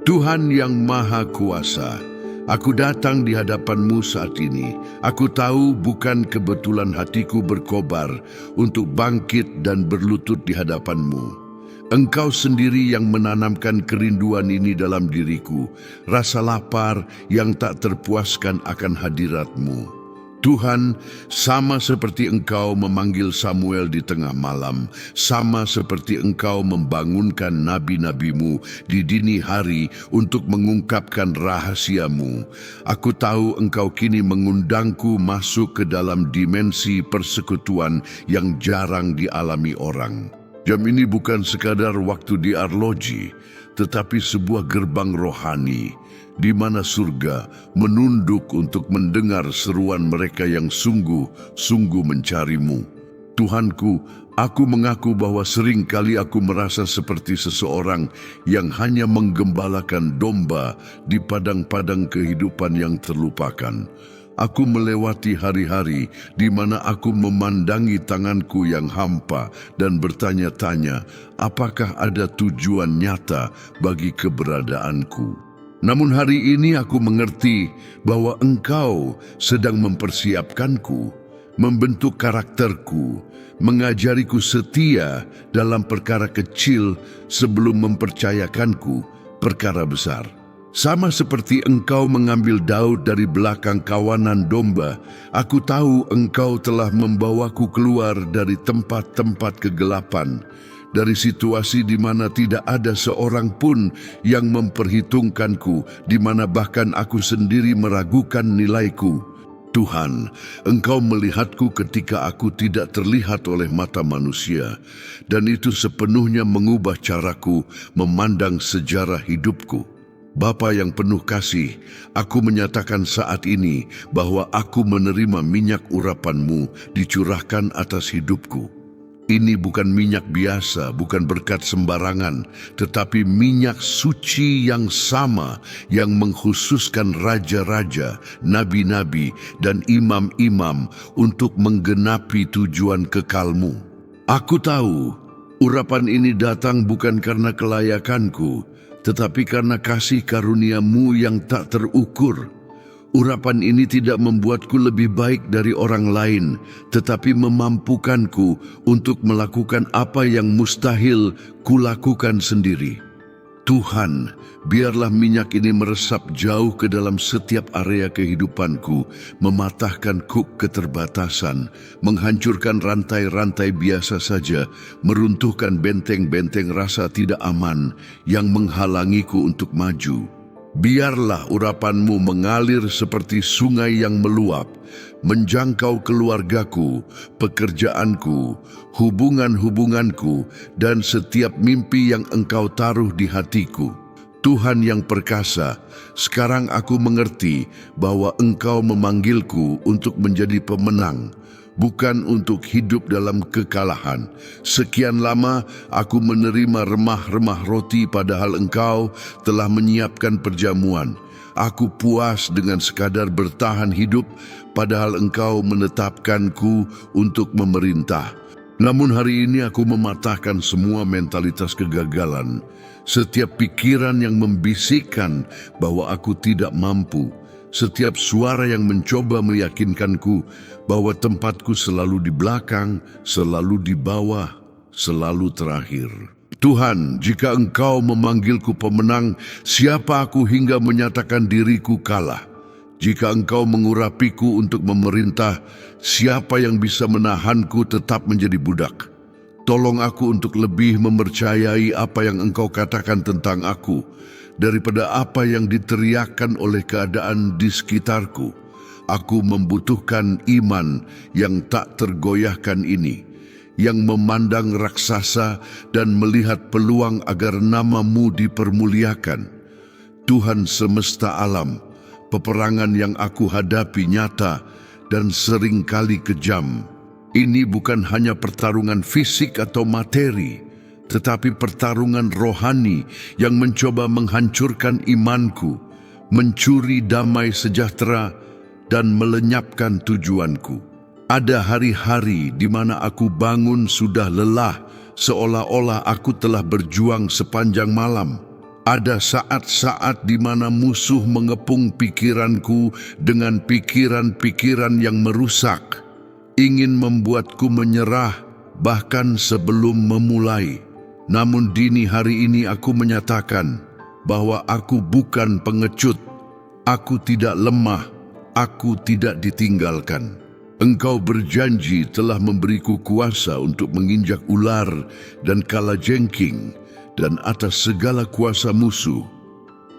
Tuhan yang Maha Kuasa, aku datang di hadapan-Mu saat ini. Aku tahu bukan kebetulan hatiku berkobar untuk bangkit dan berlutut di hadapan-Mu. Engkau sendiri yang menanamkan kerinduan ini dalam diriku, rasa lapar yang tak terpuaskan akan hadirat-Mu. Tuhan, sama seperti Engkau memanggil Samuel di tengah malam, sama seperti Engkau membangunkan nabi-nabi-Mu di dini hari untuk mengungkapkan rahasia-Mu, aku tahu Engkau kini mengundangku masuk ke dalam dimensi persekutuan yang jarang dialami orang. Jam ini bukan sekadar waktu di arloji, tetapi sebuah gerbang rohani, di mana surga menunduk untuk mendengar seruan mereka yang sungguh-sungguh mencari-Mu. Tuhanku, aku mengaku bahwa sering kali aku merasa seperti seseorang yang hanya menggembalakan domba di padang-padang kehidupan yang terlupakan. Aku melewati hari-hari di mana aku memandangi tanganku yang hampa dan bertanya-tanya, apakah ada tujuan nyata bagi keberadaanku? Namun hari ini aku mengerti bahwa Engkau sedang mempersiapkanku, membentuk karakterku, mengajariku setia dalam perkara kecil sebelum mempercayakanku perkara besar. Sama seperti Engkau mengambil Daud dari belakang kawanan domba, aku tahu Engkau telah membawaku keluar dari tempat-tempat kegelapan, dari situasi di mana tidak ada seorang pun yang memperhitungkanku, di mana bahkan aku sendiri meragukan nilaiku. Tuhan, Engkau melihatku ketika aku tidak terlihat oleh mata manusia, dan itu sepenuhnya mengubah caraku memandang sejarah hidupku. Bapa yang penuh kasih, aku menyatakan saat ini bahwa aku menerima minyak urapan-Mu dicurahkan atas hidupku. Ini bukan minyak biasa, bukan berkat sembarangan, tetapi minyak suci yang sama yang mengkhususkan raja-raja, nabi-nabi, dan imam-imam untuk menggenapi tujuan kekal-Mu. Aku tahu, urapan ini datang bukan karena kelayakanku, tetapi karena kasih karunia-Mu yang tak terukur. Urapan ini tidak membuatku lebih baik dari orang lain, tetapi memampukanku untuk melakukan apa yang mustahil kulakukan sendiri. Tuhan, biarlah minyak ini meresap jauh ke dalam setiap area kehidupanku, mematahkan kuk keterbatasan, menghancurkan rantai-rantai biasa saja, meruntuhkan benteng-benteng rasa tidak aman yang menghalangiku untuk maju. Biarlah urapan-Mu mengalir seperti sungai yang meluap, menjangkau keluargaku, pekerjaanku, hubungan-hubunganku, dan setiap mimpi yang Engkau taruh di hatiku. Tuhan yang perkasa, sekarang aku mengerti bahwa Engkau memanggilku untuk menjadi pemenang, bukan untuk hidup dalam kekalahan. Sekian lama aku menerima remah-remah roti padahal Engkau telah menyiapkan perjamuan. Aku puas dengan sekadar bertahan hidup padahal Engkau menetapkanku untuk memerintah. Namun hari ini aku mematahkan semua mentalitas kegagalan, setiap pikiran yang membisikkan bahwa aku tidak mampu, setiap suara yang mencoba meyakinkanku bahwa tempatku selalu di belakang, selalu di bawah, selalu terakhir. Tuhan, jika Engkau memanggilku pemenang, siapa aku hingga menyatakan diriku kalah? Jika Engkau mengurapiku untuk memerintah, siapa yang bisa menahanku tetap menjadi budak? Tolong aku untuk lebih mempercayai apa yang Engkau katakan tentang aku, daripada apa yang diteriakkan oleh keadaan di sekitarku. Aku membutuhkan iman yang tak tergoyahkan ini, yang memandang raksasa dan melihat peluang agar nama-Mu dipermuliakan. Tuhan semesta alam, peperangan yang aku hadapi nyata dan seringkali kejam. Ini bukan hanya pertarungan fisik atau materi, tetapi pertarungan rohani yang mencoba menghancurkan imanku, mencuri damai sejahtera, dan melenyapkan tujuanku. Ada hari-hari di mana aku bangun sudah lelah, seolah-olah aku telah berjuang sepanjang malam. Ada saat-saat di mana musuh mengepung pikiranku dengan pikiran-pikiran yang merusak, ingin membuatku menyerah bahkan sebelum memulai. Namun dini hari ini aku menyatakan bahwa aku bukan pengecut, aku tidak lemah, aku tidak ditinggalkan. Engkau berjanji telah memberiku kuasa untuk menginjak ular dan kalajengking dan atas segala kuasa musuh.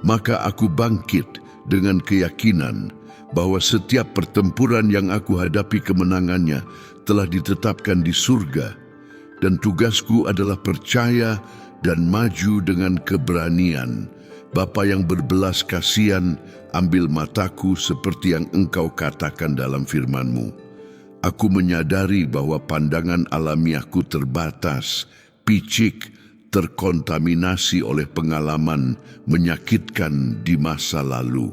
Maka aku bangkit dengan keyakinan bahwa setiap pertempuran yang aku hadapi kemenangannya telah ditetapkan di surga, dan tugasku adalah percaya dan maju dengan keberanian. Bapa yang berbelas kasihan, ambil mataku seperti yang Engkau katakan dalam firman-Mu. Aku menyadari bahwa pandangan alamiahku terbatas, picik, terkontaminasi oleh pengalaman menyakitkan di masa lalu.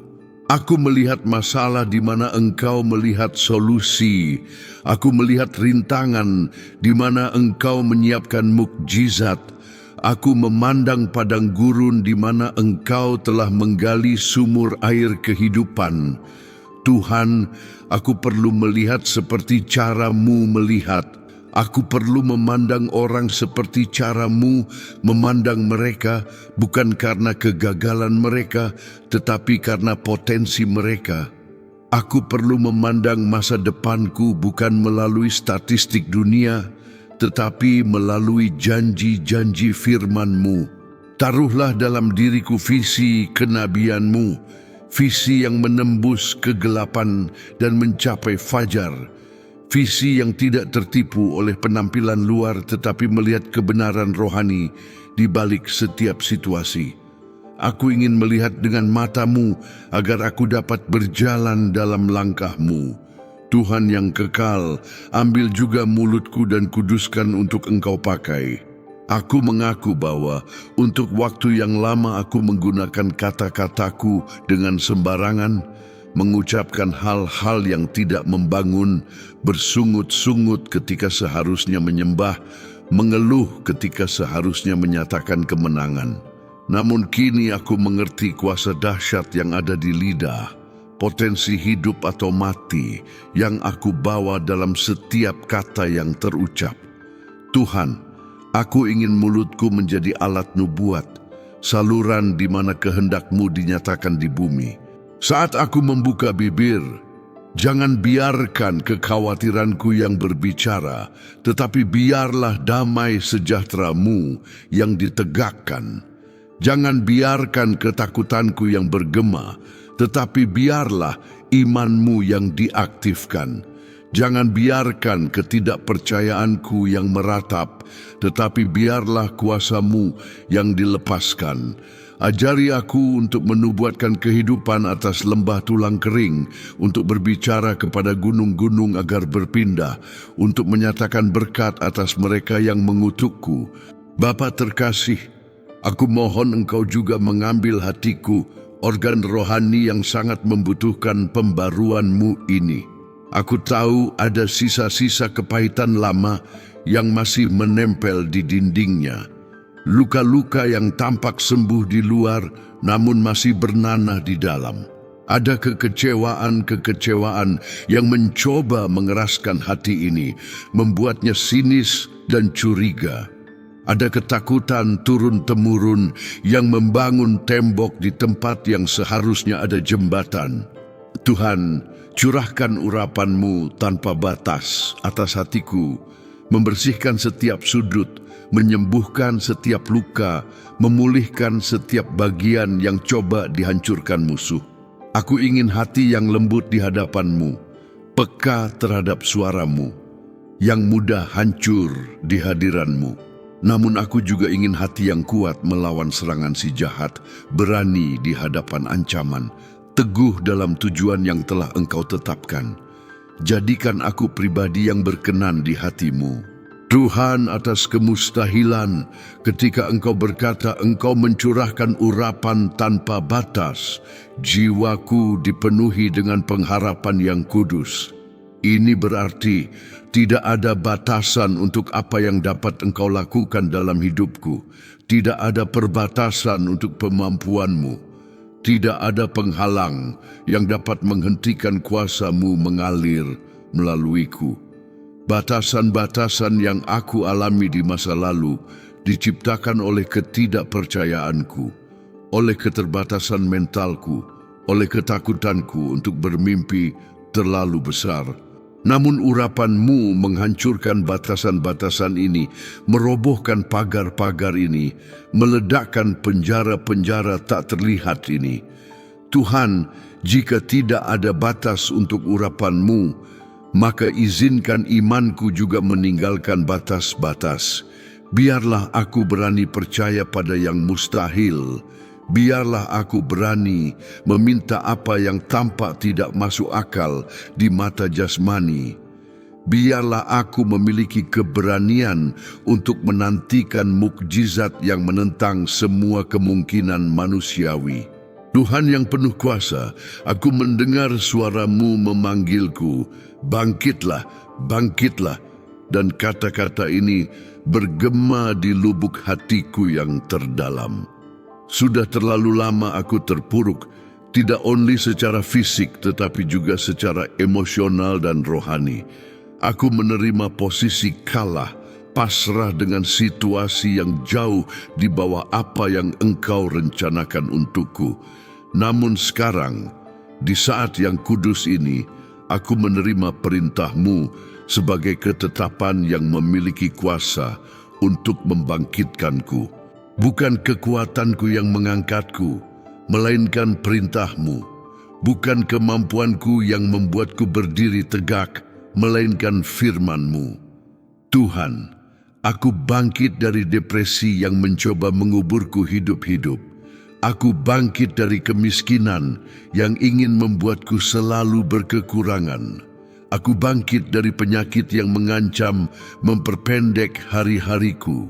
Aku melihat masalah di mana Engkau melihat solusi. Aku melihat rintangan di mana Engkau menyiapkan mukjizat. Aku memandang padang gurun di mana Engkau telah menggali sumur air kehidupan. Tuhan, aku perlu melihat seperti cara-Mu melihat. Aku perlu memandang orang seperti cara-Mu memandang mereka, bukan karena kegagalan mereka, tetapi karena potensi mereka. Aku perlu memandang masa depanku bukan melalui statistik dunia, tetapi melalui janji-janji firman-Mu. Taruhlah dalam diriku visi kenabian-Mu, visi yang menembus kegelapan dan mencapai fajar, visi yang tidak tertipu oleh penampilan luar tetapi melihat kebenaran rohani di balik setiap situasi. Aku ingin melihat dengan mata-Mu agar aku dapat berjalan dalam langkah-Mu. Tuhan yang kekal, ambil juga mulutku dan kuduskan untuk Engkau pakai. Aku mengaku bahwa untuk waktu yang lama aku menggunakan kata-kataku dengan sembarangan, mengucapkan hal-hal yang tidak membangun, bersungut-sungut ketika seharusnya menyembah, mengeluh ketika seharusnya menyatakan kemenangan. Namun kini aku mengerti kuasa dahsyat yang ada di lidah, potensi hidup atau mati yang aku bawa dalam setiap kata yang terucap. Tuhan, aku ingin mulutku menjadi alat nubuat, saluran di mana kehendak-Mu dinyatakan di bumi. Saat aku membuka bibir, jangan biarkan kekhawatiranku yang berbicara, tetapi biarlah damai sejahtera-Mu yang ditegakkan. Jangan biarkan ketakutanku yang bergema, tetapi biarlah iman-Mu yang diaktifkan. Jangan biarkan ketidakpercayaanku yang meratap, tetapi biarlah kuasa-Mu yang dilepaskan. Ajari aku untuk menubuatkan kehidupan atas lembah tulang kering, untuk berbicara kepada gunung-gunung agar berpindah, untuk menyatakan berkat atas mereka yang mengutukku. Bapa terkasih, aku mohon Engkau juga mengambil hatiku, organ rohani yang sangat membutuhkan pembaruan-Mu ini. Aku tahu ada sisa-sisa kepahitan lama yang masih menempel di dindingnya. Luka-luka yang tampak sembuh di luar, namun masih bernanah di dalam. Ada kekecewaan-kekecewaan yang mencoba mengeraskan hati ini, membuatnya sinis dan curiga. Ada ketakutan turun-temurun yang membangun tembok di tempat yang seharusnya ada jembatan. Tuhan, curahkan urapan-Mu tanpa batas atas hatiku, membersihkan setiap sudut, menyembuhkan setiap luka, memulihkan setiap bagian yang coba dihancurkan musuh. Aku ingin hati yang lembut di hadapan-Mu, peka terhadap suara-Mu, yang mudah hancur di hadiran-Mu. Namun aku juga ingin hati yang kuat melawan serangan si jahat, berani di hadapan ancaman, teguh dalam tujuan yang telah Engkau tetapkan. Jadikan aku pribadi yang berkenan di hati-Mu. Tuhan, atas kemustahilan, ketika Engkau berkata Engkau mencurahkan urapan tanpa batas, jiwaku dipenuhi dengan pengharapan yang kudus. Ini berarti tidak ada batasan untuk apa yang dapat engkau lakukan dalam hidupku. Tidak ada perbatasan untuk kemampuanmu. Tidak ada penghalang yang dapat menghentikan kuasa-Mu mengalir melaluiku. Batasan-batasan yang aku alami di masa lalu diciptakan oleh ketidakpercayaanku, oleh keterbatasan mentalku, oleh ketakutanku untuk bermimpi terlalu besar. Namun urapan-Mu menghancurkan batasan-batasan ini, merobohkan pagar-pagar ini, meledakkan penjara-penjara tak terlihat ini. Tuhan, jika tidak ada batas untuk urapan-Mu, maka izinkan imanku juga meninggalkan batas-batas. Biarlah aku berani percaya pada yang mustahil. Biarlah aku berani meminta apa yang tampak tidak masuk akal di mata jasmani. Biarlah aku memiliki keberanian untuk menantikan mukjizat yang menentang semua kemungkinan manusiawi. Tuhan yang penuh kuasa, aku mendengar suara-Mu memanggilku, "Bangkitlah, bangkitlah." Dan kata-kata ini bergema di lubuk hatiku yang terdalam. Sudah terlalu lama aku terpuruk, tidak only secara fisik tetapi juga secara emosional dan rohani. Aku menerima posisi kalah, pasrah dengan situasi yang jauh di bawah apa yang Engkau rencanakan untukku. Namun sekarang, di saat yang kudus ini, aku menerima perintah-Mu sebagai ketetapan yang memiliki kuasa untuk membangkitkanku. Bukan kekuatanku yang mengangkatku, melainkan perintah-Mu. Bukan kemampuanku yang membuatku berdiri tegak, melainkan firman-Mu. Tuhan, aku bangkit dari depresi yang mencoba menguburku hidup-hidup. Aku bangkit dari kemiskinan yang ingin membuatku selalu berkekurangan. Aku bangkit dari penyakit yang mengancam memperpendek hari-hariku.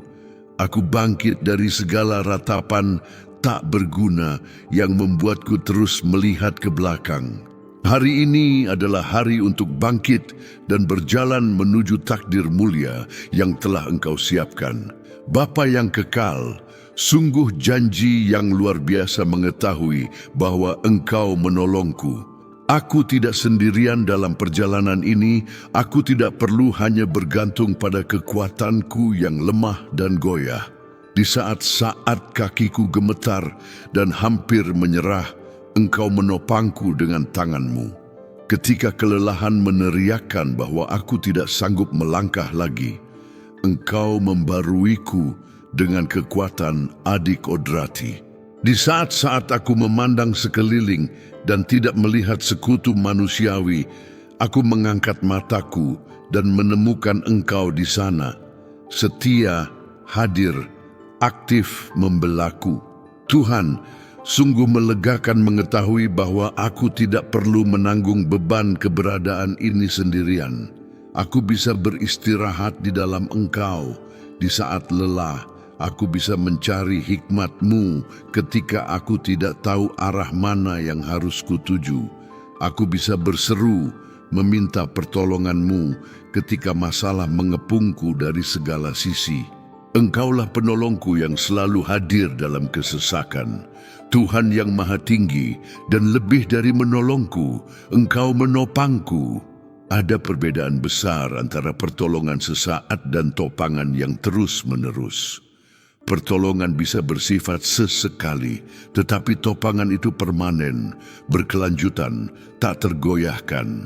Aku bangkit dari segala ratapan tak berguna yang membuatku terus melihat ke belakang. Hari ini adalah hari untuk bangkit dan berjalan menuju takdir mulia yang telah Engkau siapkan. Bapa yang kekal, sungguh janji yang luar biasa mengetahui bahwa Engkau menolongku. Aku tidak sendirian dalam perjalanan ini. Aku tidak perlu hanya bergantung pada kekuatanku yang lemah dan goyah. Di saat-saat kakiku gemetar dan hampir menyerah, Engkau menopangku dengan tangan-Mu. Ketika kelelahan meneriakkan bahwa aku tidak sanggup melangkah lagi, Engkau membaruiku dengan kekuatan adik odrati. Di saat-saat aku memandang sekeliling dan tidak melihat sekutu manusiawi, aku mengangkat mataku dan menemukan Engkau di sana, setia, hadir, aktif membelaku. Tuhan, sungguh melegakan mengetahui bahwa aku tidak perlu menanggung beban keberadaan ini sendirian. Aku bisa beristirahat di dalam Engkau di saat lelah. Aku bisa mencari hikmat-Mu ketika aku tidak tahu arah mana yang harus kutuju. Aku bisa berseru, meminta pertolongan-Mu ketika masalah mengepungku dari segala sisi. Engkaulah penolongku yang selalu hadir dalam kesesakan. Tuhan yang maha tinggi dan lebih dari menolongku, Engkau menopangku. Ada perbedaan besar antara pertolongan sesaat dan topangan yang terus-menerus. Pertolongan bisa bersifat sesekali, tetapi topangan itu permanen, berkelanjutan, tak tergoyahkan.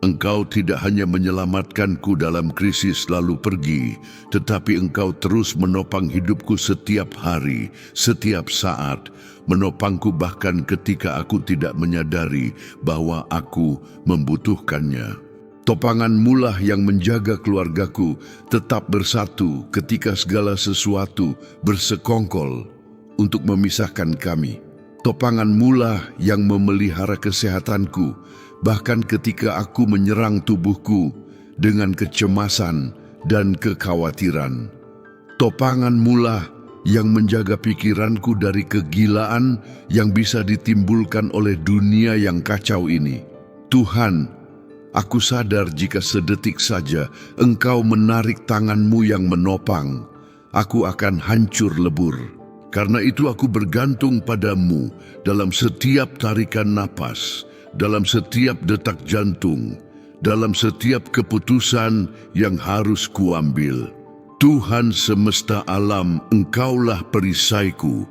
Engkau tidak hanya menyelamatkanku dalam krisis lalu pergi, tetapi Engkau terus menopang hidupku setiap hari, setiap saat, menopangku bahkan ketika aku tidak menyadari bahwa aku membutuhkannya. Topangan-Mu lah yang menjaga keluargaku tetap bersatu ketika segala sesuatu bersekongkol untuk memisahkan kami. Topangan-Mu lah yang memelihara kesehatanku, bahkan ketika aku menyerang tubuhku dengan kecemasan dan kekhawatiran. Topangan-Mu lah yang menjaga pikiranku dari kegilaan yang bisa ditimbulkan oleh dunia yang kacau ini. Tuhan, Aku sadar jika sedetik saja Engkau menarik tangan-Mu yang menopang, aku akan hancur lebur. Karena itu aku bergantung pada-Mu dalam setiap tarikan napas, dalam setiap detak jantung, dalam setiap keputusan yang harus kuambil. Tuhan semesta alam, Engkaulah perisaiku.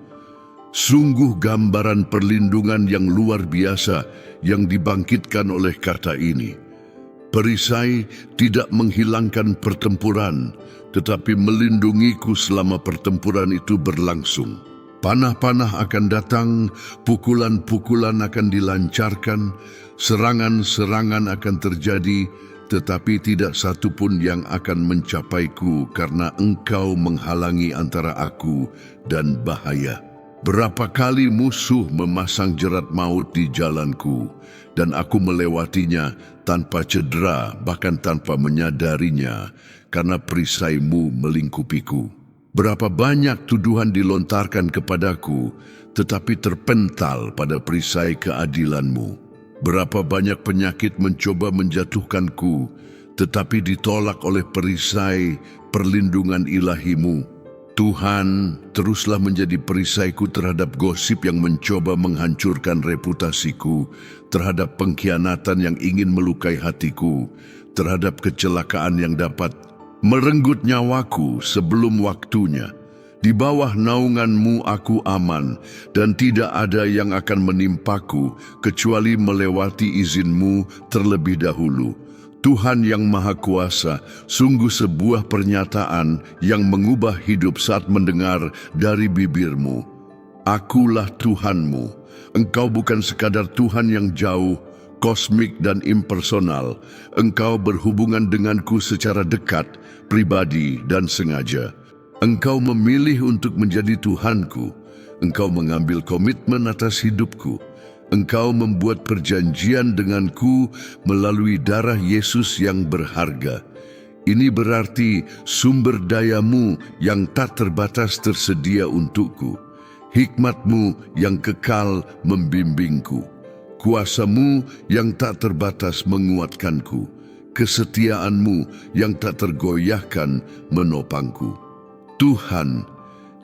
Sungguh gambaran perlindungan yang luar biasa yang dibangkitkan oleh kata ini. Perisai tidak menghilangkan pertempuran, tetapi melindungiku selama pertempuran itu berlangsung. Panah-panah akan datang, pukulan-pukulan akan dilancarkan, serangan-serangan akan terjadi, tetapi tidak satu pun yang akan mencapaiku karena Engkau menghalangi antara aku dan bahaya. Berapa kali musuh memasang jerat maut di jalanku, dan aku melewatinya tanpa cedera, bahkan tanpa menyadarinya, karena perisai-Mu melingkupiku. Berapa banyak tuduhan dilontarkan kepadaku, tetapi terpental pada perisai keadilan-Mu. Berapa banyak penyakit mencoba menjatuhkanku, tetapi ditolak oleh perisai perlindungan ilahi-Mu. Tuhan, teruslah menjadi perisaiku terhadap gosip yang mencoba menghancurkan reputasiku, terhadap pengkhianatan yang ingin melukai hatiku, terhadap kecelakaan yang dapat merenggut nyawaku sebelum waktunya. Di bawah naungan-Mu aku aman, dan tidak ada yang akan menimpaku kecuali melewati izin-Mu terlebih dahulu. Tuhan yang Maha Kuasa, sungguh sebuah pernyataan yang mengubah hidup saat mendengar dari bibir-Mu. Akulah Tuhan-Mu. Engkau bukan sekadar Tuhan yang jauh, kosmik dan impersonal. Engkau berhubungan denganku secara dekat, pribadi dan sengaja. Engkau memilih untuk menjadi Tuhanku. Engkau mengambil komitmen atas hidupku. Engkau membuat perjanjian denganku melalui darah Yesus yang berharga. Ini berarti sumber daya-Mu yang tak terbatas tersedia untukku. Hikmat-Mu yang kekal membimbingku. Kuasa-Mu yang tak terbatas menguatkanku. Kesetiaan-Mu yang tak tergoyahkan menopangku. Tuhan,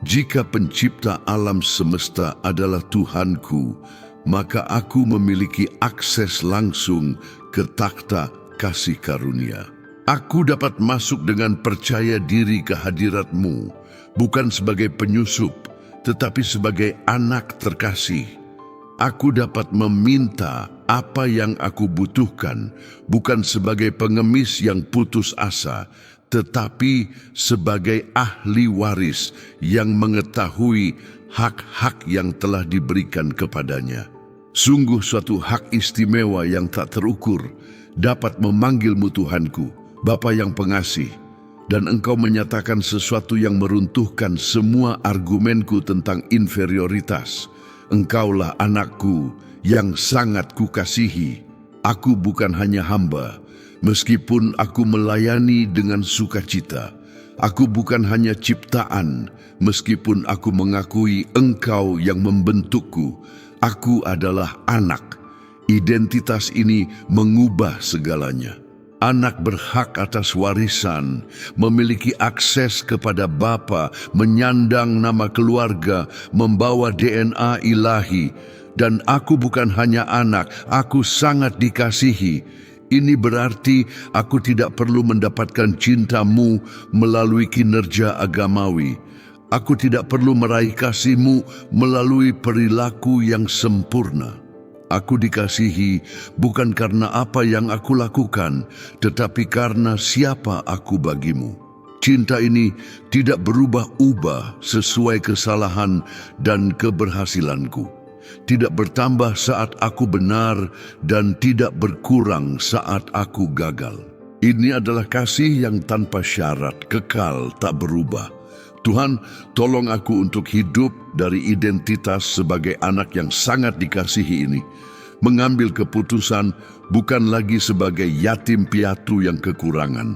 jika pencipta alam semesta adalah Tuhanku, maka aku memiliki akses langsung ke takhta kasih karunia. Aku dapat masuk dengan percaya diri ke hadirat-Mu, bukan sebagai penyusup, tetapi sebagai anak terkasih. Aku dapat meminta apa yang aku butuhkan, bukan sebagai pengemis yang putus asa, tetapi sebagai ahli waris yang mengetahui hak-hak yang telah diberikan kepadanya. Sungguh suatu hak istimewa yang tak terukur, dapat memanggil-Mu Tuhanku, Bapa yang pengasih, dan Engkau menyatakan sesuatu yang meruntuhkan semua argumenku tentang inferioritas. Engkaulah anakku yang sangat kukasihi. Aku bukan hanya hamba, meskipun aku melayani dengan sukacita. Aku bukan hanya ciptaan, meskipun aku mengakui Engkau yang membentukku. Aku adalah anak. Identitas ini mengubah segalanya. Anak berhak atas warisan, memiliki akses kepada Bapa, menyandang nama keluarga, membawa DNA ilahi. Dan aku bukan hanya anak, aku sangat dikasihi. Ini berarti aku tidak perlu mendapatkan cinta-Mu melalui kinerja agamawi. Aku tidak perlu meraih kasih-Mu melalui perilaku yang sempurna. Aku dikasihi bukan karena apa yang aku lakukan, tetapi karena siapa aku bagi-Mu. Cinta ini tidak berubah-ubah sesuai kesalahan dan keberhasilanku. Tidak bertambah saat aku benar dan tidak berkurang saat aku gagal. Ini adalah kasih yang tanpa syarat, kekal, tak berubah. Tuhan, tolong aku untuk hidup dari identitas sebagai anak yang sangat dikasihi ini. Mengambil keputusan bukan lagi sebagai yatim piatu yang kekurangan,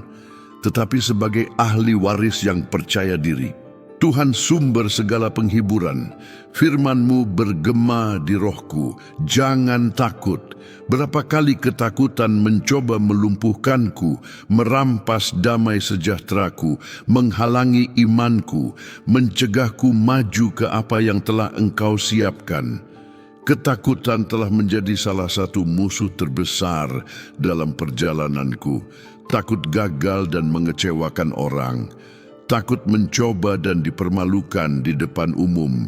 tetapi sebagai ahli waris yang percaya diri. Tuhan sumber segala penghiburan, firman-Mu bergema di rohku. Jangan takut, Berapa kali ketakutan mencoba melumpuhkanku, merampas damai sejahteraku, menghalangi imanku, mencegahku maju ke apa yang telah Engkau siapkan. Ketakutan telah menjadi salah satu musuh terbesar dalam perjalananku. Takut gagal dan mengecewakan orang. Takut mencoba dan dipermalukan di depan umum.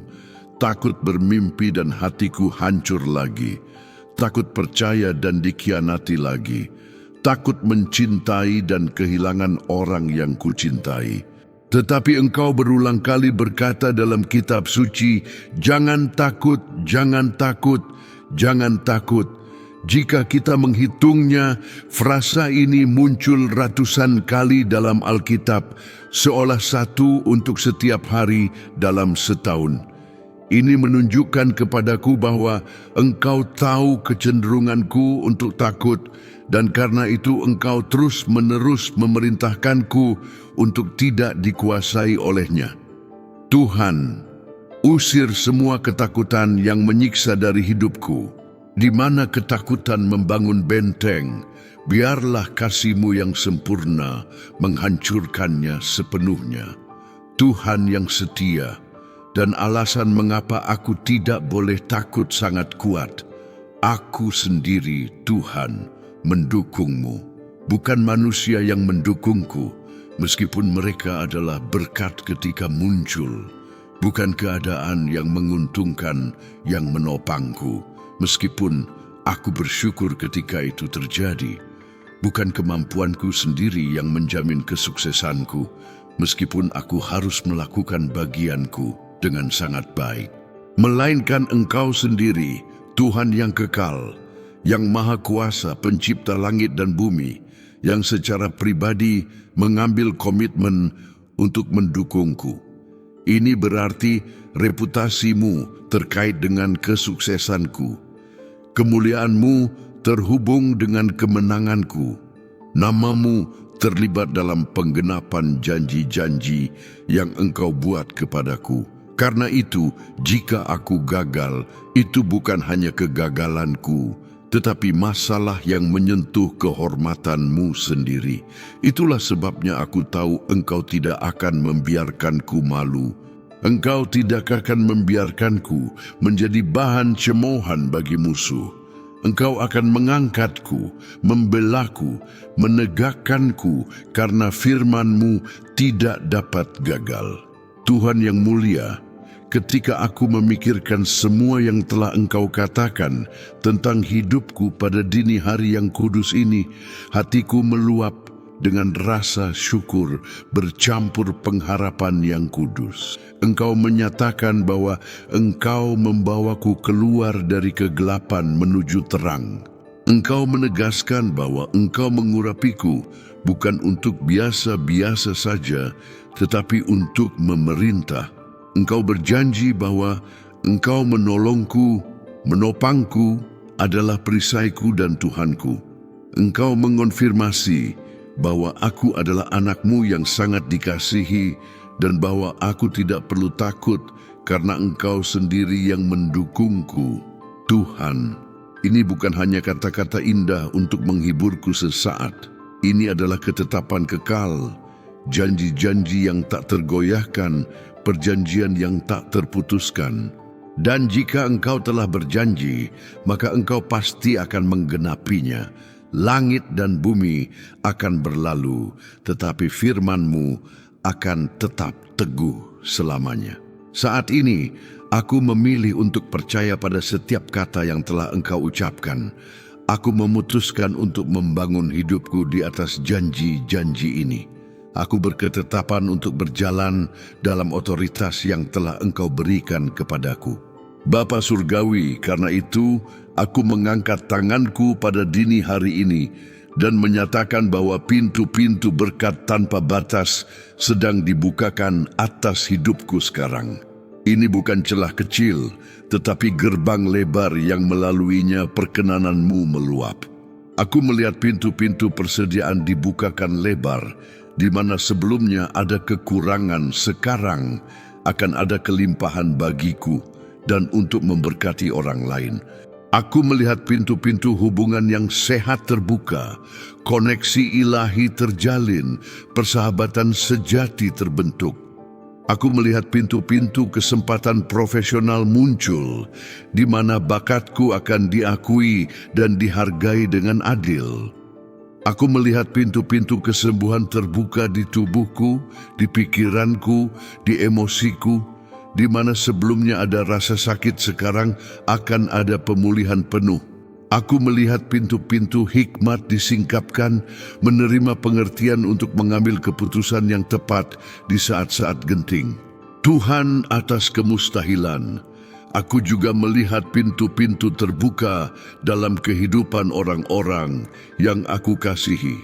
Takut bermimpi dan hatiku hancur lagi. Takut percaya dan dikhianati lagi. Takut mencintai dan kehilangan orang yang kucintai. Tetapi Engkau berulang kali berkata dalam kitab suci, "Jangan takut, jangan takut, jangan takut." Jika kita menghitungnya, frasa ini muncul ratusan kali dalam Alkitab, seolah satu untuk setiap hari dalam setahun. Ini menunjukkan kepadaku bahwa Engkau tahu kecenderunganku untuk takut, dan karena itu Engkau terus-menerus memerintahkanku untuk tidak dikuasai olehnya. Tuhan, usir semua ketakutan yang menyiksa dari hidupku. Di mana ketakutan membangun benteng, biarlah kasih-Mu yang sempurna menghancurkannya sepenuhnya. Tuhan yang setia, dan alasan mengapa aku tidak boleh takut sangat kuat. Aku sendiri, Tuhan, mendukung-Mu, bukan manusia yang mendukungku, meskipun mereka adalah berkat ketika muncul, bukan keadaan yang menguntungkan yang menopangku, meskipun aku bersyukur ketika itu terjadi, bukan kemampuanku sendiri yang menjamin kesuksesanku, meskipun aku harus melakukan bagianku dengan sangat baik, melainkan Engkau sendiri, Tuhan yang kekal, yang maha kuasa, pencipta langit dan bumi, yang secara pribadi mengambil komitmen untuk mendukungku. Ini berarti reputasi-Mu terkait dengan kesuksesanku. Kemuliaan-Mu terhubung dengan kemenanganku. Nama-Mu terlibat dalam penggenapan janji-janji yang Engkau buat kepadaku. Karena itu, jika aku gagal, itu bukan hanya kegagalanku, tetapi masalah yang menyentuh kehormatan-Mu sendiri. Itulah sebabnya aku tahu Engkau tidak akan membiarkanku malu. Engkau tidak akan membiarkanku menjadi bahan cemoohan bagi musuh. Engkau akan mengangkatku, membelaku, menegakkanku, karena firman-Mu tidak dapat gagal. Tuhan yang mulia, ketika aku memikirkan semua yang telah Engkau katakan tentang hidupku pada dini hari yang kudus ini, hatiku meluap dengan rasa syukur bercampur pengharapan yang kudus. Engkau menyatakan bahwa Engkau membawaku keluar dari kegelapan menuju terang. Engkau menegaskan bahwa Engkau mengurapiku bukan untuk biasa-biasa saja, tetapi untuk memerintah. Engkau berjanji bahwa Engkau menolongku, menopangku, adalah perisaiku dan Tuhanku. Engkau mengonfirmasi bahwa aku adalah anak-Mu yang sangat dikasihi dan bahwa aku tidak perlu takut karena Engkau sendiri yang mendukungku. Tuhan, ini bukan hanya kata-kata indah untuk menghiburku sesaat. Ini adalah ketetapan kekal, janji-janji yang tak tergoyahkan, perjanjian yang tak terputuskan. Dan jika Engkau telah berjanji, maka Engkau pasti akan menggenapinya. Langit dan bumi akan berlalu, tetapi firman-Mu akan tetap teguh selamanya. Saat ini, aku memilih untuk percaya pada setiap kata yang telah Engkau ucapkan. Aku memutuskan untuk membangun hidupku di atas janji-janji ini. Aku berketetapan untuk berjalan dalam otoritas yang telah Engkau berikan kepadaku. Bapa Surgawi, karena itu aku mengangkat tanganku pada dini hari ini dan menyatakan bahwa pintu-pintu berkat tanpa batas sedang dibukakan atas hidupku sekarang. Ini bukan celah kecil, tetapi gerbang lebar yang melaluinya perkenanan-Mu meluap. Aku melihat pintu-pintu persediaan dibukakan lebar, di mana sebelumnya ada kekurangan, sekarang akan ada kelimpahan bagiku dan untuk memberkati orang lain. Aku melihat pintu-pintu hubungan yang sehat terbuka, koneksi ilahi terjalin, persahabatan sejati terbentuk. Aku melihat pintu-pintu kesempatan profesional muncul, di mana bakatku akan diakui dan dihargai dengan adil. Aku melihat pintu-pintu kesembuhan terbuka di tubuhku, di pikiranku, di emosiku, di mana sebelumnya ada rasa sakit, sekarang akan ada pemulihan penuh. Aku melihat pintu-pintu hikmat disingkapkan, menerima pengertian untuk mengambil keputusan yang tepat di saat-saat genting. Tuhan atas kemustahilan, aku juga melihat pintu-pintu terbuka dalam kehidupan orang-orang yang aku kasihi.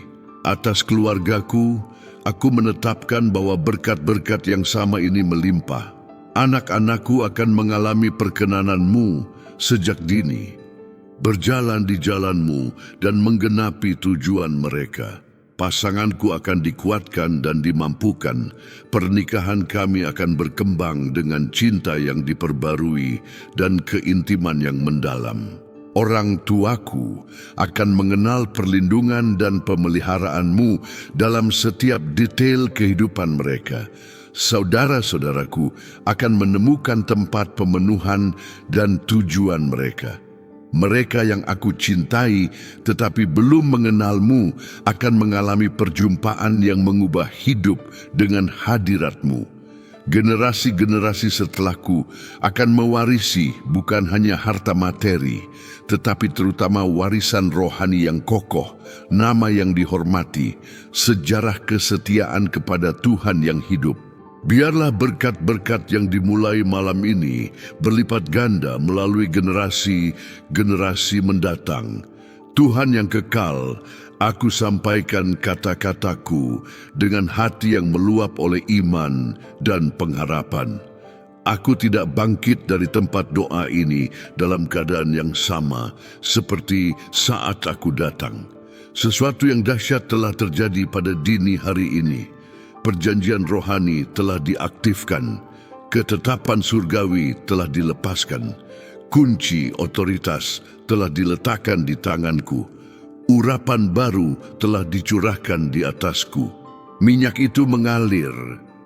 Atas keluargaku, aku menetapkan bahwa berkat-berkat yang sama ini melimpah. Anak-anakku akan mengalami perkenanan-Mu sejak dini, berjalan di jalan-Mu dan menggenapi tujuan mereka. Pasanganku akan dikuatkan dan dimampukan. Pernikahan kami akan berkembang dengan cinta yang diperbarui dan keintiman yang mendalam. Orang tuaku akan mengenal perlindungan dan pemeliharaanmu dalam setiap detail kehidupan mereka. Saudara-saudaraku akan menemukan tempat pemenuhan dan tujuan mereka. Mereka yang aku cintai tetapi belum mengenalmu akan mengalami perjumpaan yang mengubah hidup dengan hadiratmu. Generasi-generasi setelahku akan mewarisi bukan hanya harta materi, tetapi terutama warisan rohani yang kokoh, nama yang dihormati, sejarah kesetiaan kepada Tuhan yang hidup. Biarlah berkat-berkat yang dimulai malam ini berlipat ganda melalui generasi-generasi mendatang. Tuhan yang kekal, aku sampaikan kata-kataku dengan hati yang meluap oleh iman dan pengharapan. Aku tidak bangkit dari tempat doa ini dalam keadaan yang sama seperti saat aku datang. Sesuatu yang dahsyat telah terjadi pada dini hari ini. Perjanjian rohani telah diaktifkan, ketetapan surgawi telah dilepaskan, kunci otoritas telah diletakkan di tanganku, urapan baru telah dicurahkan di atasku. Minyak itu mengalir,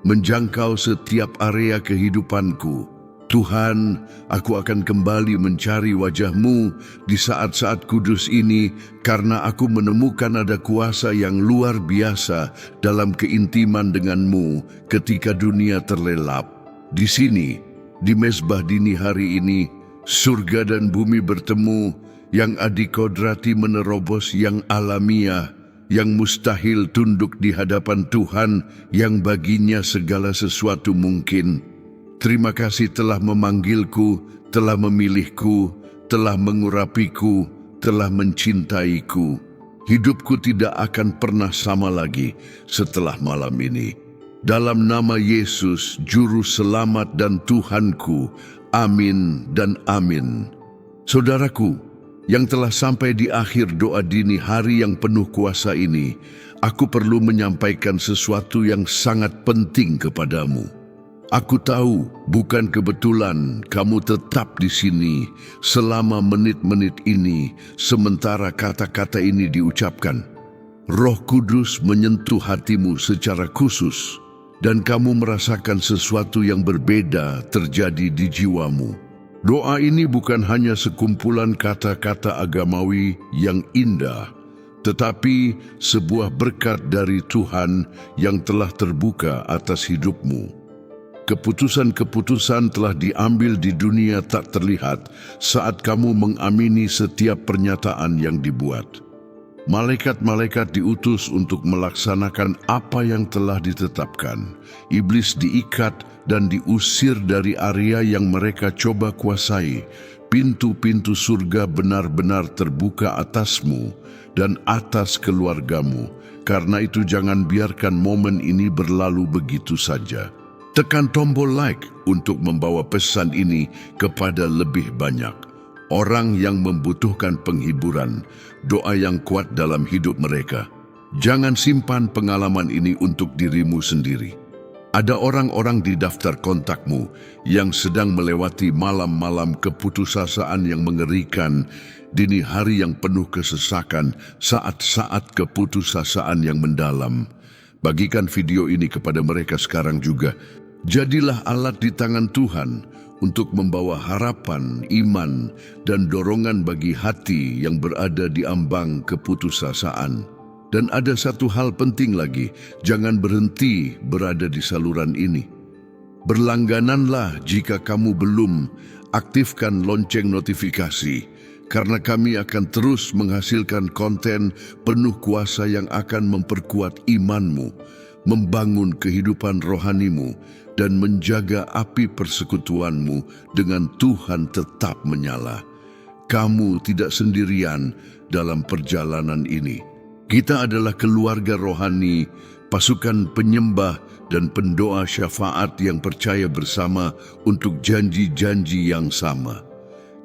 menjangkau setiap area kehidupanku. Tuhan, aku akan kembali mencari wajah-Mu di saat-saat kudus ini karena aku menemukan ada kuasa yang luar biasa dalam keintiman dengan-Mu ketika dunia terlelap. Di sini, di mezbah dini hari ini, surga dan bumi bertemu, yang adikodrati menerobos yang alamiah, yang mustahil tunduk di hadapan Tuhan yang baginya segala sesuatu mungkin. Terima kasih telah memanggilku, telah memilihku, telah mengurapiku, telah mencintaiku. Hidupku tidak akan pernah sama lagi setelah malam ini. Dalam nama Yesus, Juru Selamat dan Tuhanku, amin dan amin. Saudaraku, yang telah sampai di akhir doa dini hari yang penuh kuasa ini, aku perlu menyampaikan sesuatu yang sangat penting kepadamu. Aku tahu bukan kebetulan kamu tetap di sini selama menit-menit ini sementara kata-kata ini diucapkan. Roh Kudus menyentuh hatimu secara khusus dan kamu merasakan sesuatu yang berbeda terjadi di jiwamu. Doa ini bukan hanya sekumpulan kata-kata agamawi yang indah, tetapi sebuah berkat dari Tuhan yang telah terbuka atas hidupmu. Keputusan-keputusan telah diambil di dunia tak terlihat saat kamu mengamini setiap pernyataan yang dibuat. Malaikat-malaikat diutus untuk melaksanakan apa yang telah ditetapkan. Iblis diikat dan diusir dari area yang mereka coba kuasai. Pintu-pintu surga benar-benar terbuka atasmu dan atas keluargamu. Karena itu jangan biarkan momen ini berlalu begitu saja. Tekan tombol like untuk membawa pesan ini kepada lebih banyak orang yang membutuhkan penghiburan, doa yang kuat dalam hidup mereka. Jangan simpan pengalaman ini untuk dirimu sendiri. Ada orang-orang di daftar kontakmu yang sedang melewati malam-malam keputusasaan yang mengerikan, dini hari yang penuh kesesakan, saat-saat keputusasaan yang mendalam. Bagikan video ini kepada mereka sekarang juga. Jadilah alat di tangan Tuhan untuk membawa harapan, iman, dan dorongan bagi hati yang berada di ambang keputusasaan. Dan ada satu hal penting lagi, jangan berhenti berada di saluran ini. Berlanggananlah jika kamu belum, aktifkan lonceng notifikasi, karena kami akan terus menghasilkan konten penuh kuasa yang akan memperkuat imanmu, membangun kehidupan rohanimu, dan menjaga api persekutuanmu dengan Tuhan tetap menyala. Kamu tidak sendirian dalam perjalanan ini. Kita adalah keluarga rohani, pasukan penyembah dan pendoa syafaat yang percaya bersama untuk janji-janji yang sama.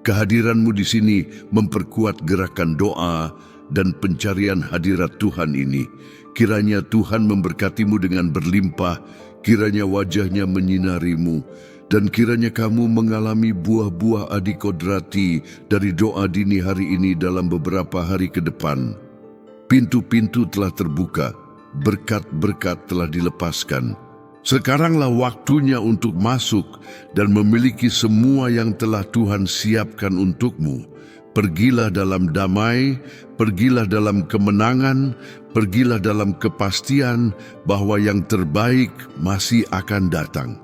Kehadiranmu di sini memperkuat gerakan doa dan pencarian hadirat Tuhan ini. Kiranya Tuhan memberkatimu dengan berlimpah, kiranya wajahnya menyinarimu, dan kiranya kamu mengalami buah-buah adikodrati dari doa dini hari ini dalam beberapa hari ke depan. Pintu-pintu telah terbuka, berkat-berkat telah dilepaskan. Sekaranglah waktunya untuk masuk dan memiliki semua yang telah Tuhan siapkan untukmu. Pergilah dalam damai, pergilah dalam kemenangan, pergilah dalam kepastian bahwa yang terbaik masih akan datang.